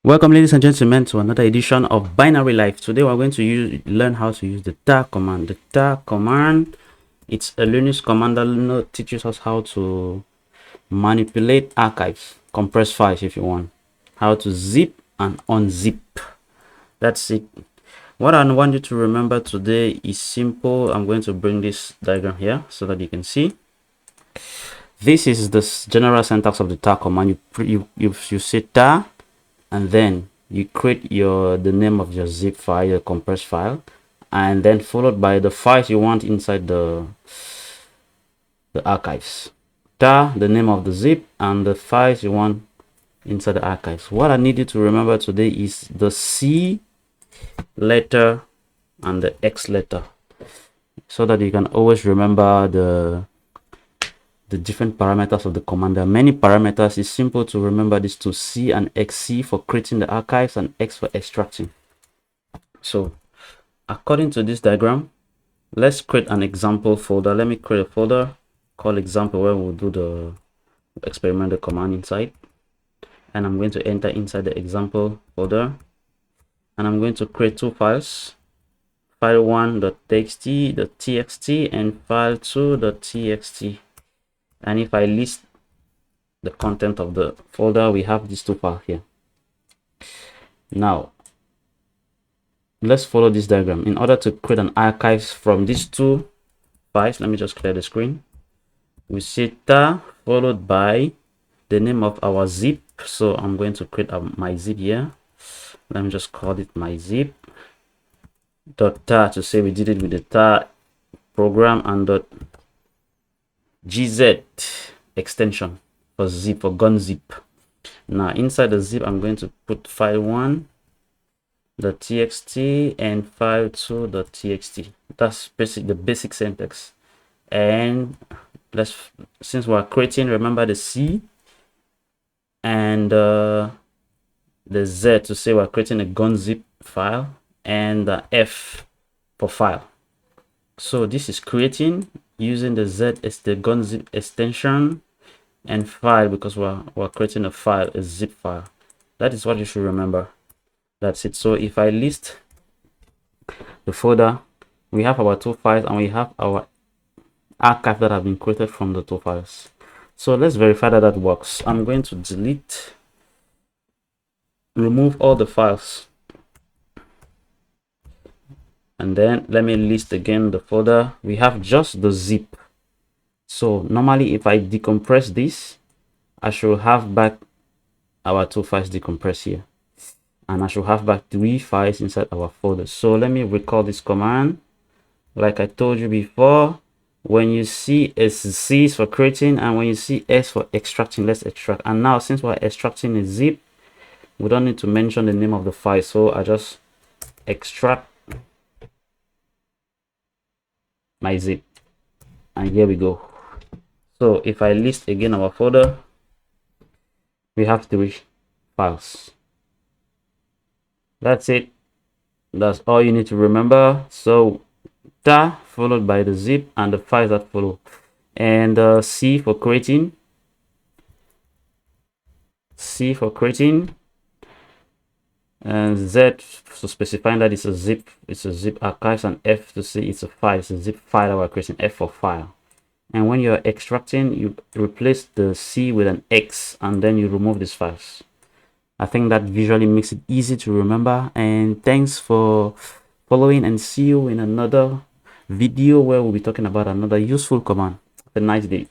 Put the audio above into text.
Welcome, ladies and gentlemen, to another edition of Binary Life. Today we're going to learn how to use the tar command. The tar command, it's a Linux command that teaches us how to manipulate archives, compress files if you want, how to zip and unzip. That's it. What I want you to remember today is simple. I'm going to bring this diagram here so that you can see. This is the general syntax of the tar command. You say tar, and then you create the name of your zip file, your compressed file, and then followed by the files you want inside the archives. Tar, the name of the zip, and the files you want inside the archives. What I need you to remember today is the C letter and the X letter, so that you can always remember the different parameters of the command. There are many parameters. It's simple to remember these two: C and X. C for creating the archives and X for extracting. So according to this diagram, let's create an example folder. Let me create a folder called example where we'll do the experimental command inside, and I'm going to enter inside the example folder, and I'm going to create two files: file1.txt and file2.txt. And if I list the content of the folder, we have these two files here. Now let's follow this diagram. In order to create an archive from these two files, let me just clear the screen. We say tar followed by the name of our zip. So I'm going to create a myzip here. Let me just call it myzip.tar to say we did it with the tar program, and .gz extension for zip, for gun zip. Now inside the zip, I'm going to put file1.txt and file2.txt. That's the basic syntax. And since we're creating, remember the C and the Z to say we're creating a gun zip file, and the F for file. So this is creating using the Z as the gun zip extension, and file because we're creating a file, a zip file. That is what you should remember. That's it. So if I list the folder, we have our two files and we have our archive that have been created from the two files. So let's verify that works. I'm going to remove all the files, and then let me list again the folder. We have just the zip. So normally if I decompress this, I should have back our two files decompressed here, and I should have back 3 files inside our folder. So let me recall this command. Like I told you before, when you see C is for creating, and when you see S for extracting, let's extract. And now since we're extracting a zip, we don't need to mention the name of the file, so I just extract my zip, and here we go. So if I list again our folder, we have 3 files. That's it. That's all you need to remember. So tar followed by the zip and the files that follow, and C for creating, and Z so specifying that it's a zip archives, and F to say it's a file, it's a zip file that we're creating, F for file. And when you're extracting, you replace the C with an X, and then you remove these files. I think that visually makes it easy to remember. And thanks for following, and see you in another video where we'll be talking about another useful command. Have a nice day.